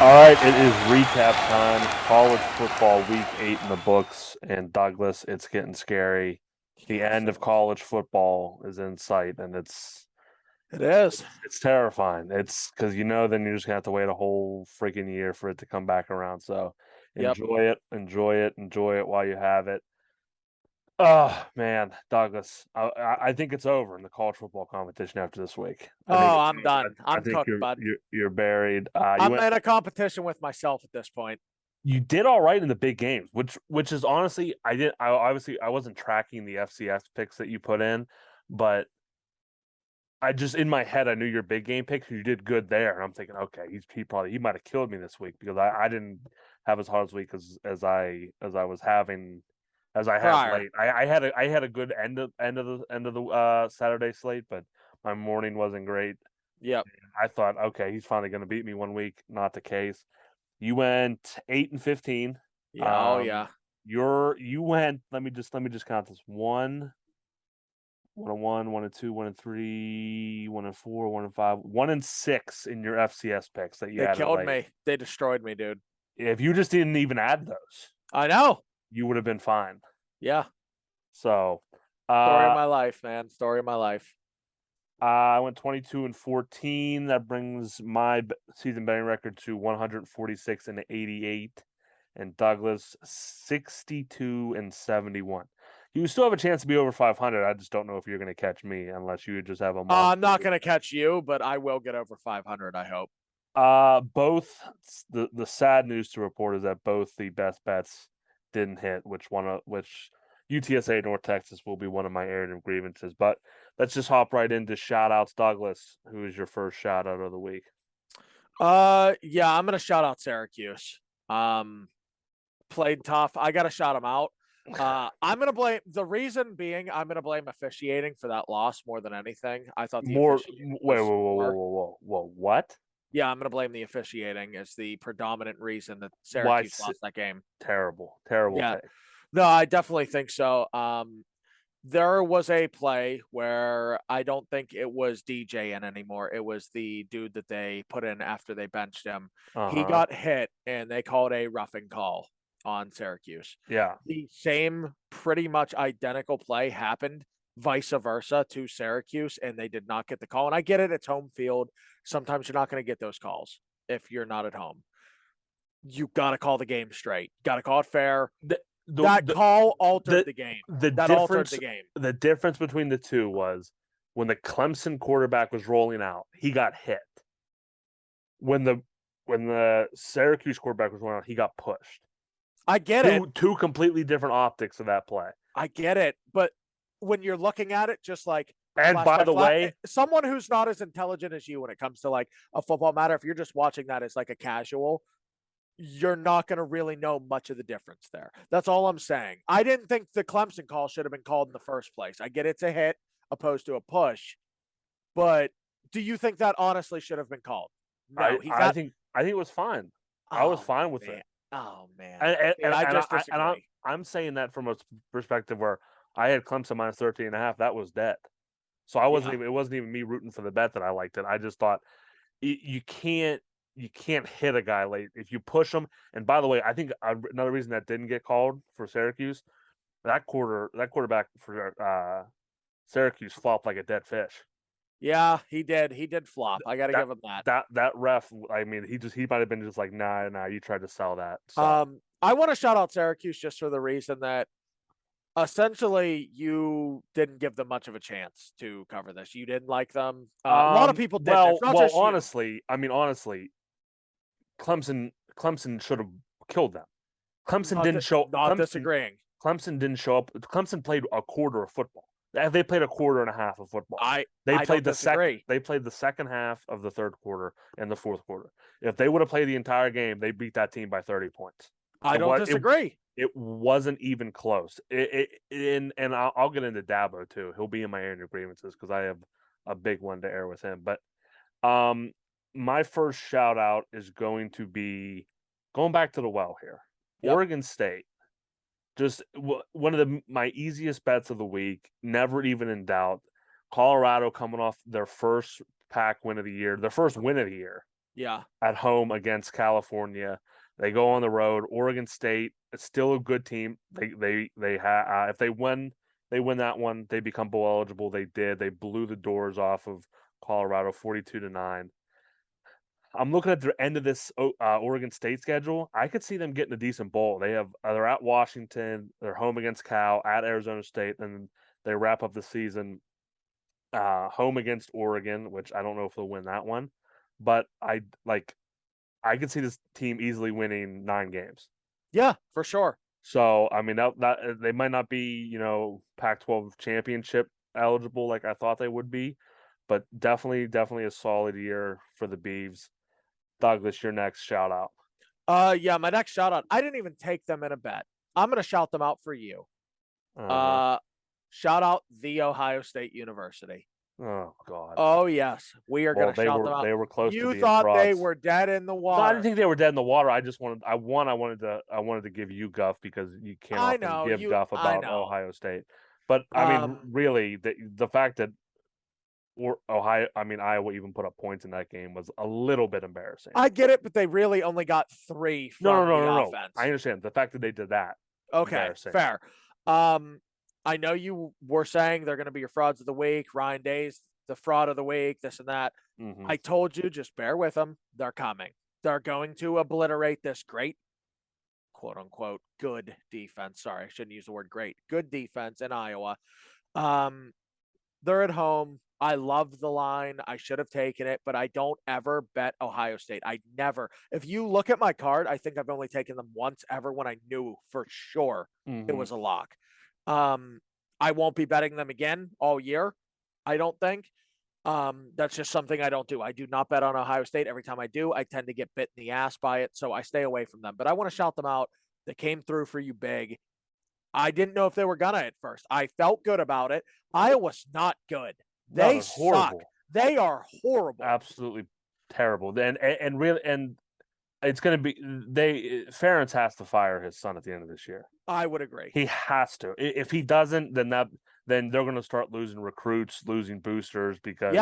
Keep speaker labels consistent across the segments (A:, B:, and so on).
A: All right, it is recap time. College football week 8 in the books, and Douglas, it's getting scary. The
B: Yes,
A: end
B: it
A: of
B: is.
A: college football is in sight, and
B: It is.
A: it's terrifying. It's because then you're just gonna have to wait a whole freaking year for it to come back around. So
B: Yep.
A: enjoy it while you have it. Oh man, Douglas, I think it's over in the college football competition after this week. I think
B: Oh,
A: it's
B: I'm
A: over.
B: done.
A: I
B: I'm
A: think
B: cooked, bud.
A: you're buried. You
B: I'm
A: went
B: in a competition with myself at this point.
A: You did all right in the big games, which is honestly I obviously I wasn't tracking the FCS picks that you put in, but I just in my head I knew your big game picks. You did good there, and I'm thinking, okay, he might have killed me this week because I didn't have as hard as week as I was having as I have
B: Prior.
A: late. I had a good end of the Saturday slate, but my morning wasn't great.
B: Yep.
A: I thought, okay, he's finally going to beat me one week. Not the case. You went 8-15.
B: Yeah. Oh,
A: Um,
B: yeah.
A: you went. Let me just count this: 1-1, 1-2, 1-3, 1-4, 1-5, 1-6 in your FCS picks that you
B: They
A: added
B: killed
A: late.
B: me. They destroyed me, dude.
A: If you just didn't even add those,
B: I know.
A: you would have been fine.
B: Yeah.
A: So,
B: Story of
A: uh,
B: my life, man. Story of my life.
A: I went 22-14. That brings my season betting record to 146-88, and Douglas 62-71. You still have a chance to be over 500. I just don't know if you're going to catch me unless you just have a
B: I'm
A: monster
B: not
A: week.
B: going to catch you, but I will get over 500, I hope.
A: Both the sad news to report is that both the best bets didn't hit, which UTSA North Texas will be one of my area of grievances. But let's just hop right into shout outs. Douglas, who is your first shout out of the week?
B: Yeah, I'm going to shout out Syracuse. Um, Played tough. I got to shout them out. I'm going to blame the reason being I'm going to blame officiating for that loss more than anything. I thought the
A: More
B: officiating
A: wait, whoa,
B: was
A: whoa, whoa,
B: poor.
A: whoa, whoa, whoa, what?
B: Yeah, I'm going to blame the officiating as the predominant reason that
A: Why
B: Syracuse lost that game.
A: terrible
B: Yeah,
A: pick.
B: no, I definitely think so. There was a play where I don't think it was DJ in anymore. It was the dude that they put in after they benched him. He
A: Uh-huh.
B: got hit and they called a roughing call on Syracuse.
A: Yeah.
B: The same pretty much identical play happened vice versa to Syracuse, and they did not get the call. And I get it, it's home field. Sometimes you're not going to get those calls if you're not at home. You got to call the game straight. Got to call it fair.
A: The the
B: That
A: the
B: call altered
A: the,
B: the game.
A: the
B: That altered
A: difference
B: the game.
A: the difference between the two was when the Clemson quarterback was rolling out, he got hit. When the Syracuse quarterback was rolling out, he got pushed.
B: I get it.
A: Two completely different optics of that play.
B: I get it. But when you're looking at it, just like
A: And
B: flash
A: by
B: by
A: the
B: flash,
A: way,
B: someone who's not as intelligent as you when it comes to like a football matter, if you're just watching that as like a casual, you're not going to really know much of the difference there. That's all I'm saying. I didn't think the Clemson call should have been called in the first place. I get it's a hit opposed to a push, but do you think that honestly should have been called? No, he's
A: I
B: at.
A: think it was fine. I was
B: Oh
A: fine with
B: man.
A: it.
B: Oh man.
A: And
B: See,
A: and,
B: I
A: and,
B: just
A: I, and
B: disagree.
A: I'm saying that from a perspective where I had Clemson minus 13 and a half. That was dead. So I wasn't
B: Yeah.
A: even it wasn't even me rooting for the bet that I liked it. I just thought you can't hit a guy late if you push him. And by the way, I think another reason that didn't get called for Syracuse, that quarterback for Syracuse flopped like a dead fish.
B: Yeah, he did. He did flop. I got to
A: That
B: give him that.
A: that ref, I mean, he might have been just like, nah, you tried to sell that. So
B: I want to shout out Syracuse just for the reason that essentially you didn't give them much of a chance to cover this. You didn't like them. A lot of people didn't. It's not just you.
A: honestly, I mean, honestly, Clemson should have killed them. Clemson
B: Not
A: didn't show
B: not disagreeing.
A: Clemson didn't show up. Clemson played a quarter of football. They played a quarter and a half of football.
B: I don't disagree.
A: They played the second half of the third quarter and the fourth quarter. If they would have played the entire game, they beat that team by 30 points.
B: I don't disagree.
A: It wasn't even close. And I'll get into Dabo too. He'll be in my area of grievances because I have a big one to air with him. But my first shout out is going to be going back to the well here.
B: Yep.
A: Oregon State, just one of my easiest bets of the week, never even in doubt. Colorado coming off their first pack win of the year, their first win of the year.
B: Yeah.
A: at home against California. They go on the road. Oregon State, it's still a good team. They have if they win that one, they become bowl eligible. They did. They blew the doors off of Colorado 42-9. I'm looking at the end of this Oregon State schedule. I could see them getting a decent bowl. They're at Washington, they're home against Cal, at Arizona State, and they wrap up the season home against Oregon, which I don't know if they'll win that one, but I could see this team easily winning 9 games.
B: Yeah, for sure.
A: So I mean that they might not be Pac-12 championship eligible like I thought they would be, but definitely a solid year for the Beavs. Douglas, your next shout out.
B: Yeah, my next shout out. I didn't even take them in a bet. I'm gonna shout them out for you.
A: Uh-huh.
B: Shout out the Ohio State University.
A: Oh God.
B: Oh yes, we are
A: Well,
B: gonna shout them out.
A: they were close to
B: You
A: being
B: thought they
A: frauds.
B: were dead in the
A: No, I didn't
B: water.
A: think they were dead in the water. I wanted to give you guff because you can't
B: I
A: often
B: know
A: give
B: you.
A: guff
B: I
A: about
B: know.
A: Ohio State. But I mean, really, the fact that Iowa even put up points in that game was a little bit embarrassing.
B: I get it, but they really only got 3 from the
A: No. I
B: offense.
A: understand the fact that they did that.
B: Okay,
A: Embarrassing.
B: fair. I know you were saying they're going to be your frauds of the week. Ryan Day's the fraud of the week, this and that.
A: Mm-hmm.
B: I told you, just bear with them. They're coming. They're going to obliterate this great, quote unquote, good defense. Sorry, I shouldn't use the word great. Good defense in Iowa. They're at home. I love the line. I should have taken it, but I don't ever bet Ohio State. I never. If you look at my card, I think I've only taken them once ever when I knew for sure it was a lock. I won't be betting them again all year. I don't think. That's just something I don't do. I do not bet on Ohio State. Every time I do, I tend to get bit in the ass by it. So I stay away from them. But I want to shout them out. They came through for you big. I didn't know if they were gonna at first. I felt good about it. Iowa's not good. They suck.
A: Horrible.
B: They are horrible.
A: Absolutely terrible. And really, and it's going to be Ferentz has to fire his son at the end of this year.
B: I would agree.
A: He has to. If he doesn't, then they're going to start losing recruits, losing boosters because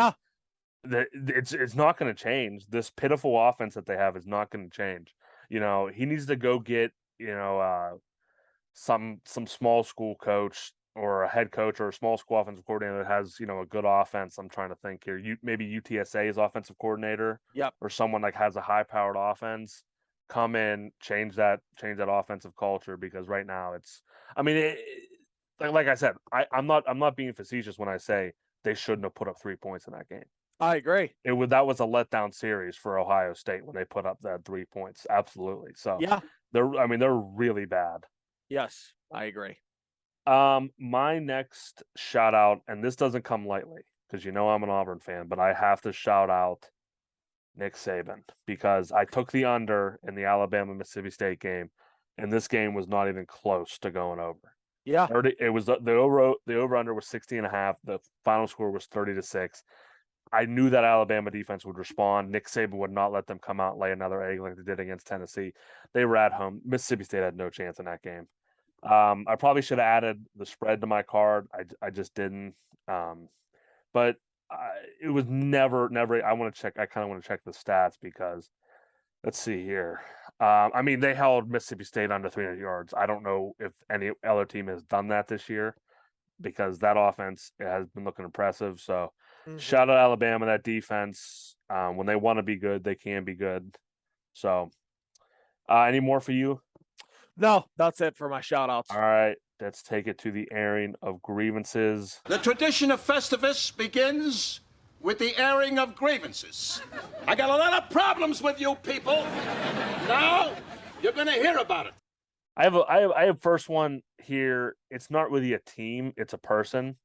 A: it's not going to change. This pitiful offense that they have is not going to change. He needs to go get some small school coach or a head coach or a small school offensive coordinator that has a good offense. I'm trying to think here. Maybe UTSA's offensive coordinator, or someone like has a high powered offense. Come in, change that offensive culture because right now it's. I mean, like I said, I'm not being facetious when I say they shouldn't have put up 3 points in that game.
B: I agree.
A: That was a letdown series for Ohio State when they put up that 3 points. Absolutely. So they're really bad.
B: Yes, I agree.
A: My next shout out, and this doesn't come lightly because I'm an Auburn fan, but I have to shout out Nick Saban because I took the under in the Alabama Mississippi State game, and this game was not even close to going over.
B: Yeah,
A: it was the over under was 60.5. The final score was 30-6. I knew that Alabama defense would respond. Nick Saban would not let them come out and lay another egg like they did against Tennessee. They were at home. Mississippi State had no chance in that game. I probably should have added the spread to my card. I just didn't. But it was never. I want to check. I kind of want to check the stats because let's see here. I mean, they held Mississippi State under 300 yards. I don't know if any other team has done that this year because that offense has been looking impressive. So shout out Alabama, that defense. When they want to be good, they can be good. So any more for you?
B: No, that's it for my shout outs.
A: All right, let's take it to the airing of grievances.
C: The tradition of Festivus begins with the airing of grievances. I got a lot of problems with you people. Now you're going to hear about it.
A: I have first one here. It's not really a team; it's a person.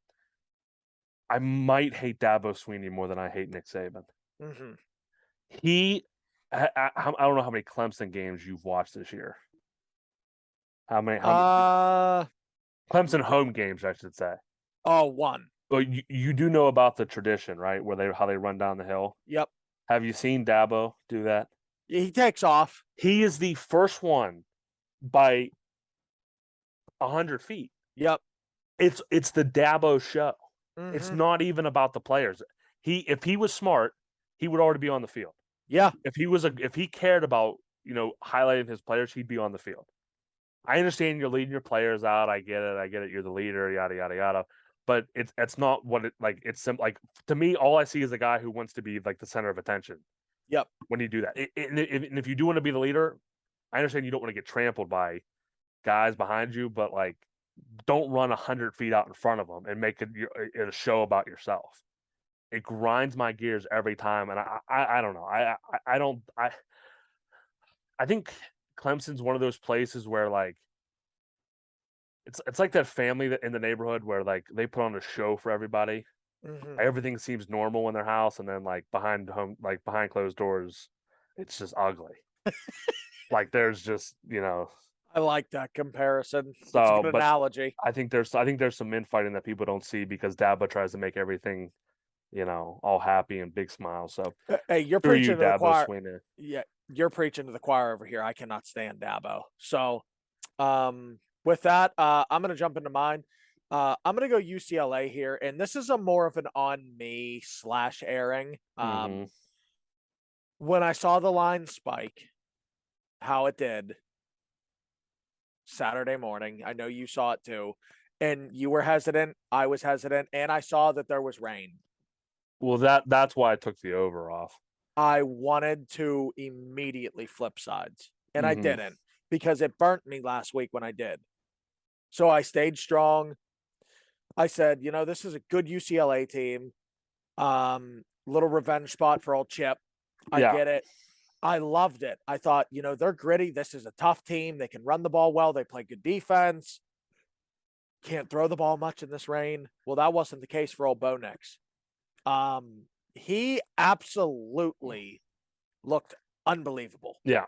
A: I might hate Dabo Swinney more than I hate Nick Saban. I don't know how many Clemson games you've watched this year. How many Clemson home games, I should say.
B: Oh, one.
A: Well, you do know about the tradition, right? How they run down the hill.
B: Yep.
A: Have you seen Dabo do that?
B: He takes off.
A: He is the first one by 100 feet.
B: Yep.
A: It's the Dabo show. It's not even about the players. If he was smart, he would already be on the field.
B: Yeah.
A: If he cared about, highlighting his players, he'd be on the field. I understand you're leading your players out. I get it. You're the leader, yada yada yada. But it's not what it like. It's like, to me, all I see is a guy who wants to be like the center of attention.
B: Yep.
A: When you do that, and if you do want to be the leader, I understand you don't want to get trampled by guys behind you, but like, don't run 100 feet out in front of them and make it a show about yourself. It grinds my gears every time, and I don't know. I don't I think Clemson's one of those places where like it's like that family that in the neighborhood where like they put on a show for everybody.
B: Mhm.
A: Everything seems normal in their house, and then like behind closed doors, it's just ugly. Like there's just
B: I like that comparison. That's a
A: so.
B: good
A: But
B: analogy.
A: I think there's some infighting that people don't see because Dabo tries to make everything all happy and big smiles. So
B: Hey, you're
A: screw you,
B: preaching to the
A: Dabo
B: choir.
A: Swinney.
B: Yeah, you're preaching to the choir over here. I cannot stand Dabo. So, with that, I'm gonna jump into mine. I'm gonna go UCLA here, and this is a more of an on me / airing.
A: Mm-hmm.
B: When I saw the line spike, how it did Saturday morning, I know you saw it too, and you were hesitant. I was hesitant, and I saw that there was rain.
A: Well, that's why I took the over off.
B: I wanted to immediately flip sides, and I
A: Mm-hmm.
B: didn't because it burnt me last week when I did. So I stayed strong. I said, this is a good UCLA team. Little revenge spot for old Chip. I
A: Yeah.
B: get it. I loved it. I thought, they're gritty. This is a tough team. They can run the ball well. They play good defense. Can't throw the ball much in this rain. Well, that wasn't the case for old Bo Nix. He absolutely looked unbelievable.
A: Yeah.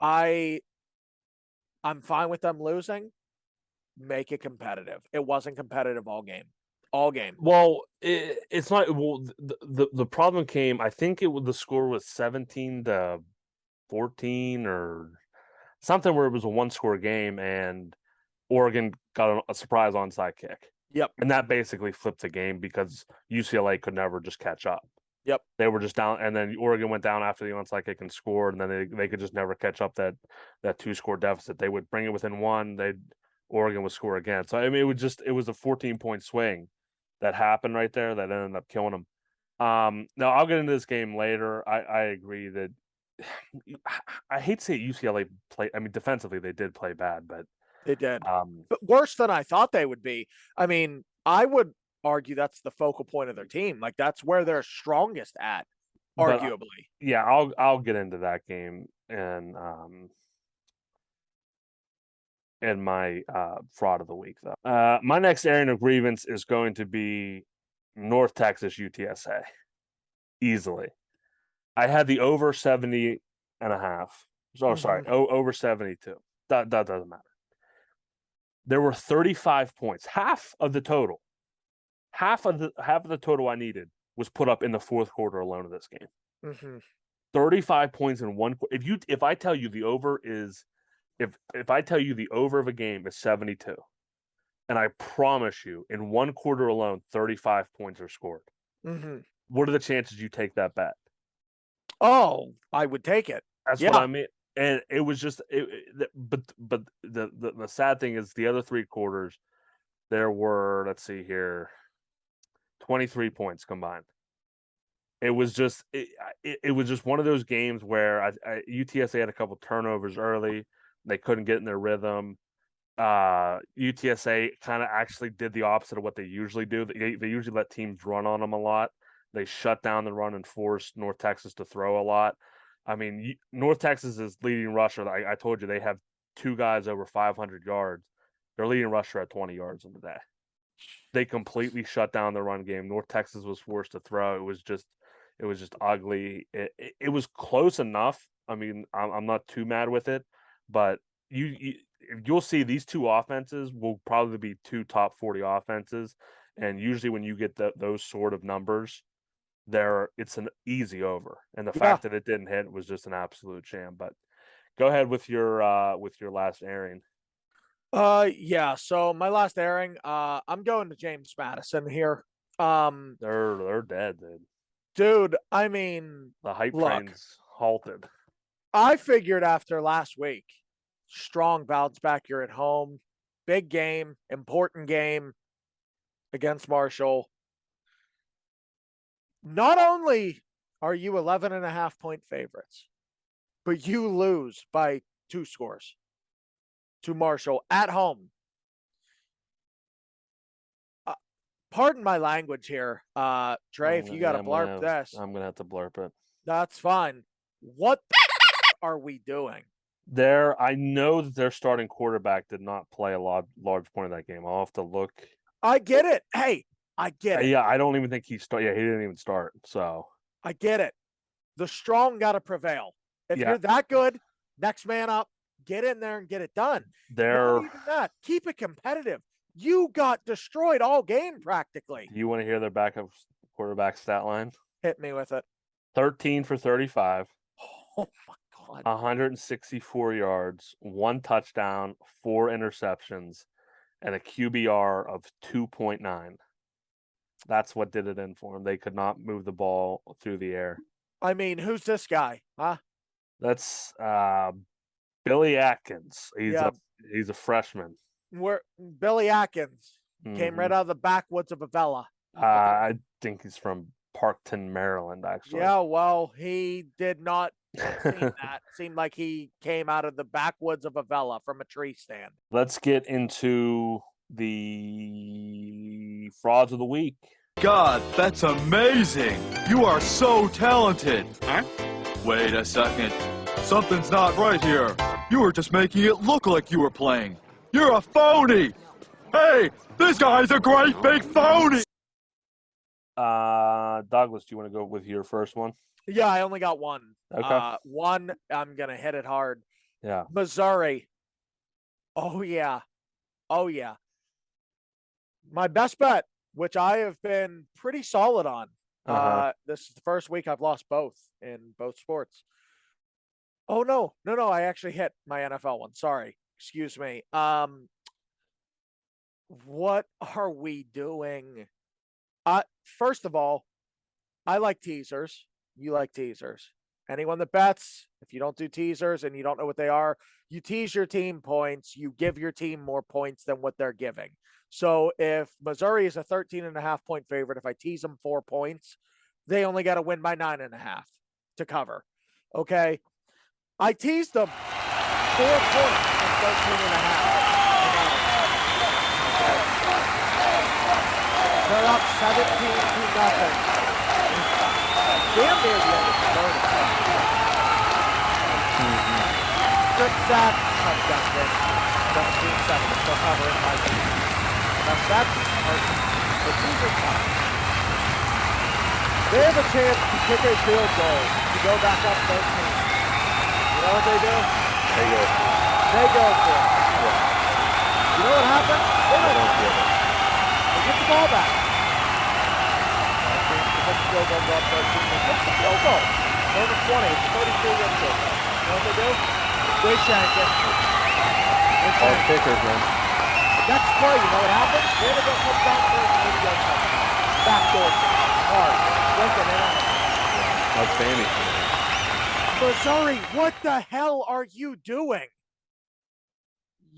B: I'm fine with them losing. Make it competitive. It wasn't competitive all game. All game.
A: Well, it's not. Well, the problem came. I think the score was 17-14 or something where it was a one-score game, and Oregon got a surprise onside kick.
B: Yep.
A: And that basically flipped the game because UCLA could never just catch up.
B: Yep.
A: They were just down, and then Oregon went down after the onside kick and scored, and then they could just never catch up that 2-score deficit. They would bring it within one. Oregon would score again. So I mean, it was a 14-point swing that happened right there that ended up killing them. Now I'll get into this game later. I agree that I hate to say UCLA play. I mean, defensively they did play bad, but
B: they did. But worse than I thought they would be. I mean, I would argue that's the focal point of their team. Like that's where they're strongest at, arguably.
A: Yeah, I'll get into that game and in my fraud of the week though. My next area of grievance is going to be North Texas UTSA. Easily. I had the over 70 and a half. Oh, sorry, over 72. That doesn't matter. There were 35 points, half of the total. Half of the total I needed was put up in the fourth quarter alone of this game. 35 points in one. If I tell you the over is, if I tell you the over of a game is 72, and I promise you in one quarter alone 35 points are scored. What are the chances you take that bet?
B: Oh, I would take it.
A: That's what I mean. And it was just, but the sad thing is the other three quarters, there were, let's see here, 23 points combined. It was just, it was just one of those games where UTSA had a couple turnovers early. They couldn't get in their rhythm. UTSA kind of actually did the opposite of what they usually do. They usually let teams run on them a lot. They shut down the run and forced North Texas to throw a lot. I mean, North Texas is leading rusher. I told you they have two guys over 500 yards. Their leading rusher at 20 yards in the day. They completely shut down the run game. North Texas was forced to throw. It was just ugly. It was close enough. I mean, I'm not too mad with it, but you'll see these two offenses will probably be two top 40 offenses, and usually when you get those sort of numbers, it's an easy over, and the fact that it didn't hit was just an absolute sham. But go ahead with your last airing.
B: Yeah. So my last airing, I'm going to James Madison here.
A: They're dead, dude.
B: Dude, I mean,
A: The hype
B: look,
A: train's halted.
B: I figured after last week, strong bounce back. You're at home, big game, important game against Marshall. Not only are you 11.5-point favorites, but you lose by 2 scores to Marshall at home. Pardon my language here, Trey. If you got to blurb this,
A: I'm gonna have to blurb it.
B: that's fine. What are we doing?
A: I know that their starting quarterback did not play a large point of that game. I'll have to look.
B: I get it. Hey, I get it.
A: Yeah, I don't even think he started. Yeah, he didn't even start. So
B: I get it. The strong got to prevail. If
A: Yeah.
B: you're that good, next man up, get in there and get it done. Not even that. Keep it competitive. You got destroyed all game practically.
A: Do you want to hear their backup quarterback stat line?
B: Hit me with it.
A: 13 for 35,
B: Oh my God.
A: 164 yards, 1 touchdown, 4 interceptions, and a QBR of 2.9. That's what did it in for him. They could not move the ball through the air.
B: I mean, who's this guy? Huh?
A: That's Billy Atkins.
B: Yeah.
A: He's a freshman.
B: Where Billy Atkins came right out of the backwoods of Avella.
A: I think he's from Parkton, Maryland, actually.
B: Yeah, well, he did not seem that. Seemed like he came out of the backwoods of Avella from a tree stand.
A: Let's get into the frauds of the week.
D: God, that's amazing! You are so talented!
C: Huh?
D: Wait a second. Something's not right here. You were just making it look like you were playing. You're a phony! Hey, this guy's a great big phony!
A: Douglas, do you want to go with your first one?
B: Yeah, I only got one.
A: Okay.
B: One, I'm going to hit it hard.
A: Yeah.
B: Missouri. Oh, yeah. Oh, yeah. My best bet, which I have been pretty solid on. This is the first week I've lost both in both sports. Oh, no. No, I actually hit my NFL one. Sorry. Excuse me. What are we doing? First of all, I like teasers. You like teasers. Anyone that bets, if you don't do teasers and you don't know what they are, you tease your team points. You give your team more points than what they're giving. So if Missouri is a 13.5-point favorite, if I tease them 4 points, they only got to win by 9.5 to cover. Okay. I teased them 4 points from 13.5. They're up 17-0. Damn near the end of the third. Good sack, touchdown kick. 17-7. Still covering my team. That's the teaser time. They have a chance to kick a field goal to go back up 13. You know what they do?
A: They go.
B: They go for it.
A: Yeah.
B: You know what happened? They don't
A: get it.
B: They get the ball back. Field goal go up 13. They kick the field goal. Over 20. It's a 33-yard field goal. You know what they do? They shank it.
A: All kickers, man.
B: Next play, you know what happens? They're going to go come down for an 80-yard touchdown. Backdoor. Hard. Lincoln in on it.
A: Outstanding.
B: Missouri, what the hell are you doing?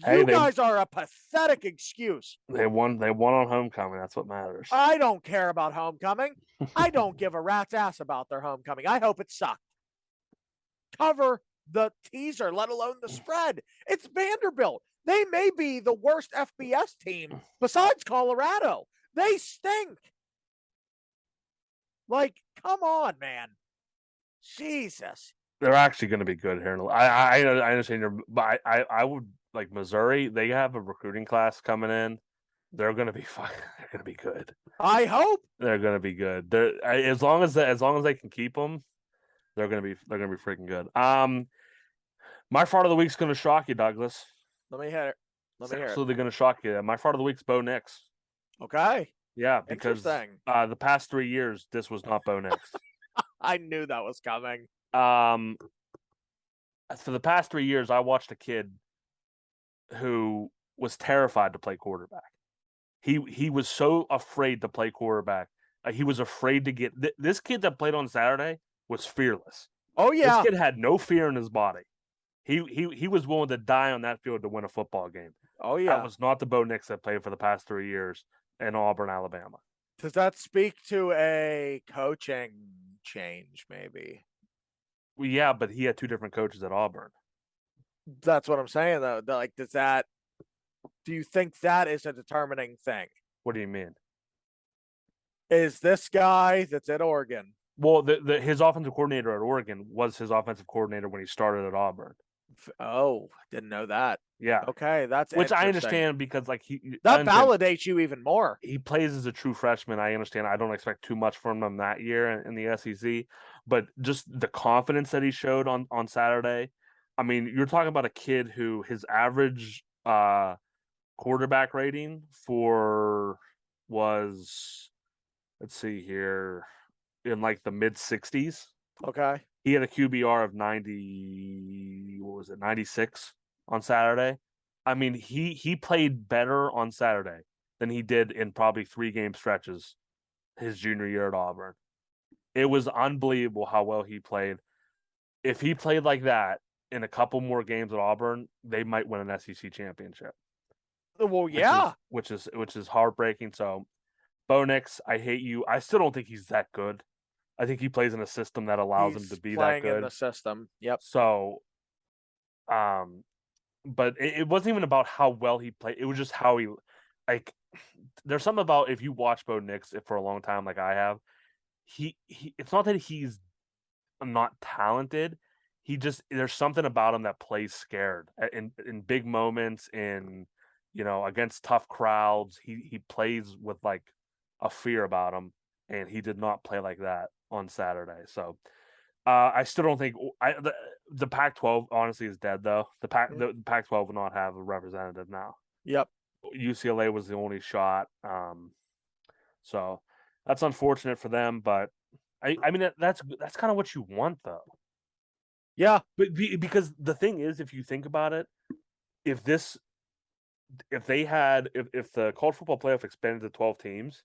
A: Hey,
B: You guys are a pathetic excuse.
A: They won on homecoming. That's what matters.
B: I don't care about homecoming. I don't give a rat's ass about their homecoming. I hope it sucked. Cover the teaser, let alone the spread. It's Vanderbilt. They may be the worst FBS team besides Colorado. They stink. Like, come on, man. Jesus.
A: They're actually going to be good here. I understand but I would like Missouri. They have a recruiting class coming in. They're going to be fine. They're going to be good.
B: I hope
A: they're going to be good. As long as they can keep them, they're going to be freaking good. My fraud of the week's going to shock you, Douglas.
B: Let me hear it.
A: It's absolutely going to shock you. My fraud of the week's Bo Nix.
B: Okay.
A: Yeah, because the past 3 years, this was not Bo Nix.
B: I knew that was coming.
A: For the past 3 years, I watched a kid who was terrified to play quarterback. He was so afraid to play quarterback He was afraid to get this kid that played on Saturday was fearless.
B: Oh
A: This
B: yeah.
A: kid had no fear in his body. He was willing to die on that field to win a football game.
B: Oh
A: That
B: yeah.
A: was not the Bo Nix that played for the past 3 years in Auburn, Alabama.
B: Does that speak to a coaching change? Maybe.
A: Well, yeah, but he had 2 different coaches at Auburn.
B: That's what I'm saying though. Like, do you think that is a determining thing?
A: What do you mean?
B: Is this guy that's at Oregon?
A: Well, his offensive coordinator at Oregon was his offensive coordinator when he started at Auburn.
B: Oh, didn't know that.
A: Yeah.
B: Okay, that's
A: Which I
B: interesting.
A: understand because like
B: that validates you even more.
A: He plays as a true freshman. I understand. I don't expect too much from him that year in the SEC, but just the confidence that he showed on Saturday. I mean, you're talking about a kid who his average quarterback rating was, let's see here, in like the mid 60s.
B: Okay.
A: He had a QBR of 96 on Saturday. I mean, he played better on Saturday than he did in probably 3-game stretches his junior year at Auburn. It was unbelievable how well he played. If he played like that in a couple more games at Auburn, they might win an SEC championship.
B: Well, yeah.
A: Which is heartbreaking. So, Bo Nix, I hate you. I still don't think he's that good. I think he plays in a system that allows him to be that good.
B: In the system. Yep.
A: So, but it wasn't even about how well he played. It was just how he, like, there's something about if you watch Bo Nix for a long time, like I have, he it's not that he's not talented. There's something about him that plays scared in big moments, against tough crowds. He plays with like a fear about him, and he did not play like that on Saturday. So I still don't think the Pac-12 honestly is dead though. The Pac-12 will not have a representative now.
B: Yep.
A: UCLA was the only shot. So that's unfortunate for them, but I mean that's kind of what you want though.
B: Yeah.
A: But because the thing is, if you think about it, if the college football playoff expanded to 12 teams,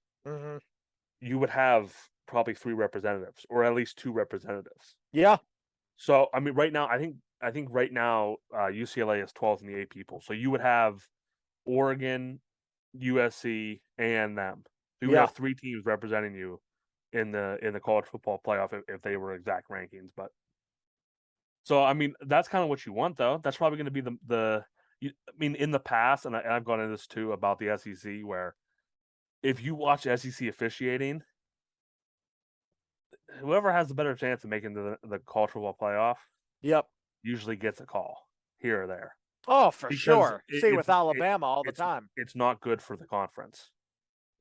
A: you would have probably 3 representatives, or at least 2 representatives.
B: Yeah.
A: So I mean, right now, I think right now UCLA is 12th in the 8 people. So you would have Oregon, USC, and them. So you would have 3 teams representing you in the college football playoff if they were exact rankings. But so I mean, that's kind of what you want, though. That's probably going to be I mean, in the past, and I've gone into this too about the SEC, where if you watch SEC officiating, whoever has the better chance of making the college football playoff, usually gets a call here or there.
B: Oh, for sure. See, with Alabama all the time.
A: It's not good for the conference.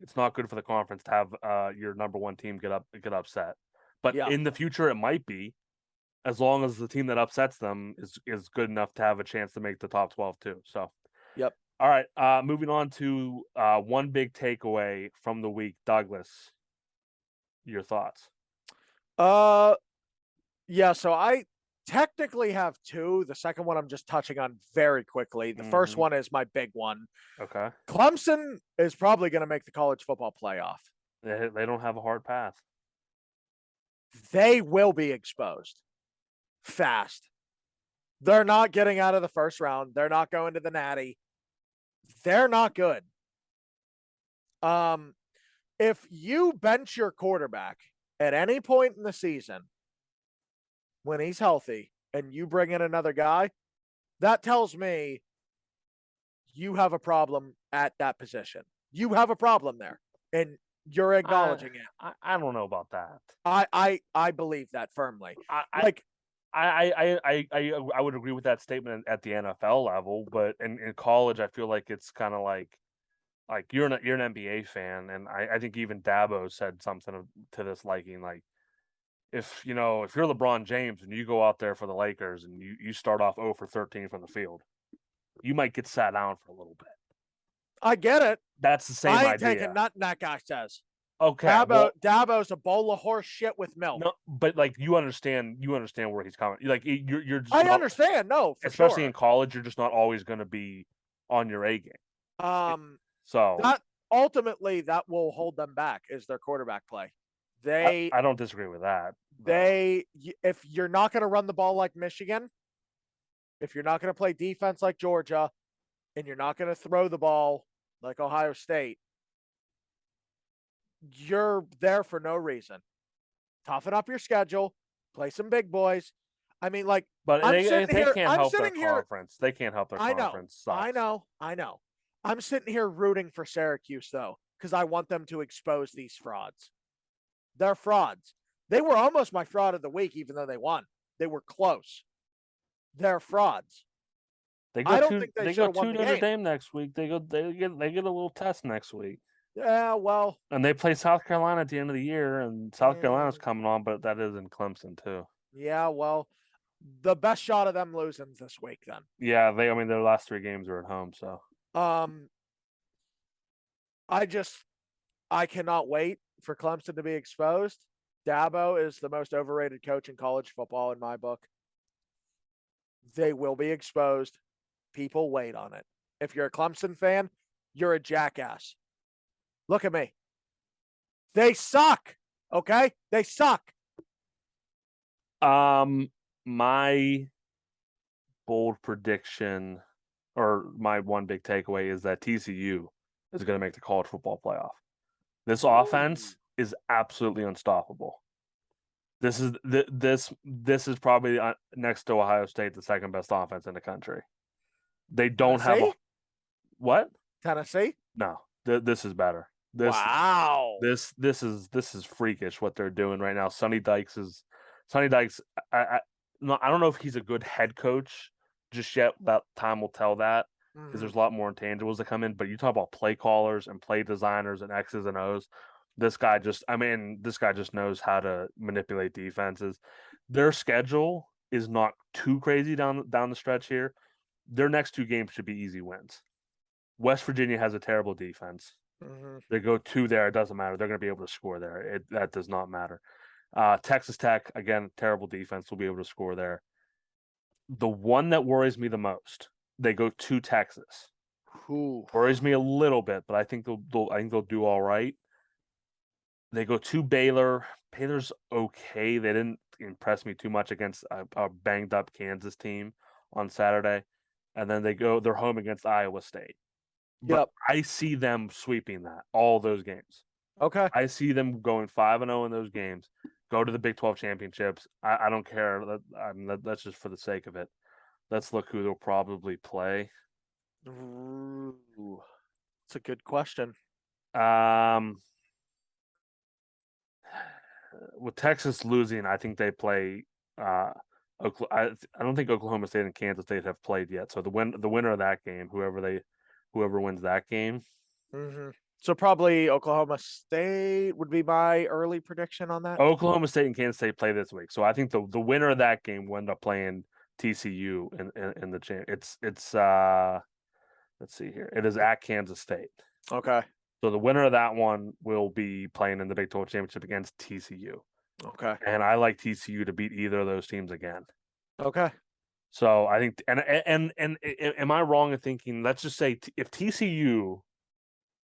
A: It's not good for the conference to have your number 1 team get upset. But in the future, it might be, as long as the team that upsets them is good enough to have a chance to make the top 12 too. So,
B: yep.
A: All right. Moving on to one big takeaway from the week, Douglas. Your thoughts?
B: Yeah. So I technically have 2. The second one I'm just touching on very quickly. The first one is my big one.
A: Okay.
B: Clemson is probably going to make the college football playoff.
A: They don't have a hard path.
B: They will be exposed fast. They're not getting out of the first round. They're not going to the Natty. They're not good. If you bench your quarterback at any point in the season when he's healthy and you bring in another guy, that tells me you have a problem at that position. You have a problem there, and you're acknowledging it.
A: I don't know about that.
B: I believe that firmly.
A: I would agree with that statement at the NFL level, but in college, I feel like it's kind of like you're an NBA fan, and I think even Dabo said something to this liking, like if you're LeBron James and you go out there for the Lakers and you start off 0 for 13 from the field, you might get sat down for a little bit.
B: I get it.
A: That's the same idea.
B: I ain't taking nothing that guy says.
A: Okay.
B: Dabo's a bowl of horse shit with milk.
A: No, but like you understand where he's coming. Like you're just
B: understand. No, for
A: especially
B: sure.
A: in college, you're just not always going to be on your A game.
B: So ultimately that will hold them back is their quarterback play.
A: I don't disagree with that.
B: If you're not going to run the ball like Michigan, if you're not going to play defense like Georgia, and you're not going to throw the ball like Ohio State, you're there for no reason. Toughen up your schedule, play some big boys. I mean, like,
A: But
B: I'm
A: they
B: sitting here.
A: can't
B: I'm
A: help their
B: sitting here.
A: conference. They can't help their
B: I know.
A: conference. Sucks.
B: I know. I'm sitting here rooting for Syracuse though, because I want them to expose these frauds. They're frauds. They were almost my fraud of the week, even though they won. They were close. They're frauds.
A: They
B: I
A: go
B: don't
A: to
B: think they
A: they
B: should
A: go
B: have won
A: to
B: the
A: Notre
B: game.
A: Dame next week. They get a little test next week.
B: Yeah, well,
A: And they play South Carolina at the end of the year, and South Carolina's coming on, but that is in Clemson too.
B: yeah, well, the best shot of them losing this week then.
A: Yeah, I mean their last 3 games are at home, so
B: I cannot wait for Clemson to be exposed. Dabo is the most overrated coach in college football in my book. They will be exposed. People wait on it. If you're a Clemson fan, you're a jackass. Look at me. They suck. Okay? They suck.
A: my bold prediction or my one big takeaway is that TCU is going to make the college football playoff. This offense is absolutely unstoppable. This is probably next to Ohio State the second best offense in the country. They don't have what?
B: Tennessee?
A: No, this is better.
B: Wow.
A: This is freakish what they're doing right now. Sonny Dykes. I don't know if he's a good head coach just yet. That time will tell that because there's a lot more intangibles that come in. But you talk about play callers and play designers and X's and O's. This guy just knows how to manipulate defenses. Their schedule is not too crazy down the stretch here. Their next 2 games should be easy wins. West Virginia has a terrible defense. They go 2 there. It doesn't matter. They're going to be able to score there. That does not matter. Texas Tech, again, terrible defense. Will be able to score there. The one that worries me the most, they go to Texas. Worries me a little bit, but I think they'll do all right. They go to Baylor. Baylor's okay. They didn't impress me too much against a banged up Kansas team on Saturday. And then they're home against Iowa State. But I see them sweeping all those games.
B: Okay.
A: I see them going 5-0 in those games. Go to the Big 12 championships. I don't care. That's just for the sake of it. Let's look who they'll probably play.
B: Ooh, it's a good question.
A: With Texas losing, I think they play. I don't think Oklahoma State and Kansas State have played yet. So the winner of that game, whoever wins that game.
B: So probably Oklahoma State would be my early prediction on that.
A: Oklahoma State and Kansas State play this week, so I think the winner of that game will end up playing TCU in the champ. It's let's see here. It is at Kansas State.
B: Okay.
A: So the winner of that one will be playing in the Big 12 championship against TCU.
B: Okay.
A: And I like TCU to beat either of those teams again.
B: Okay.
A: So I think, and am I wrong in thinking? Let's just say if TCU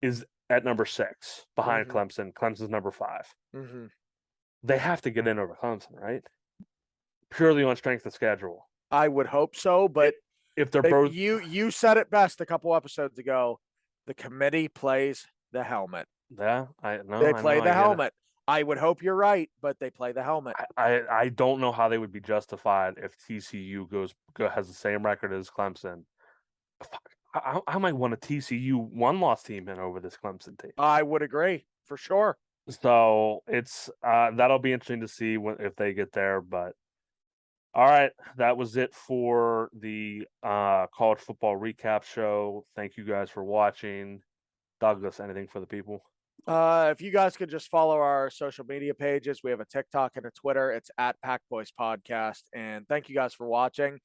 A: is at number 6 behind Clemson, Clemson's number 5. They have to get in over Clemson, right? Purely on strength of schedule.
B: I would hope so, but
A: if they're both,
B: you said it best a couple episodes ago. The committee plays the helmet.
A: Yeah,
B: they play the helmet. I would hope you're right, but they play the helmet.
A: I don't know how they would be justified if TCU has the same record as Clemson. I might want a TCU 1-loss team in over this Clemson team.
B: I would agree for sure.
A: So it's that'll be interesting to see if they get there. But all right, that was it for the college football recap show. Thank you guys for watching. Douglas, anything for the people?
B: If you guys could just follow our social media pages, we have a TikTok and a Twitter. It's at Pack Boys Podcast. And thank you guys for watching.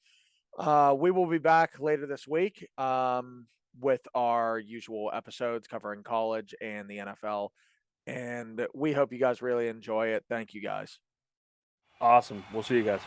B: We will be back later this week with our usual episodes covering college and the NFL. And we hope you guys really enjoy it. Thank you guys.
A: Awesome. We'll see you guys.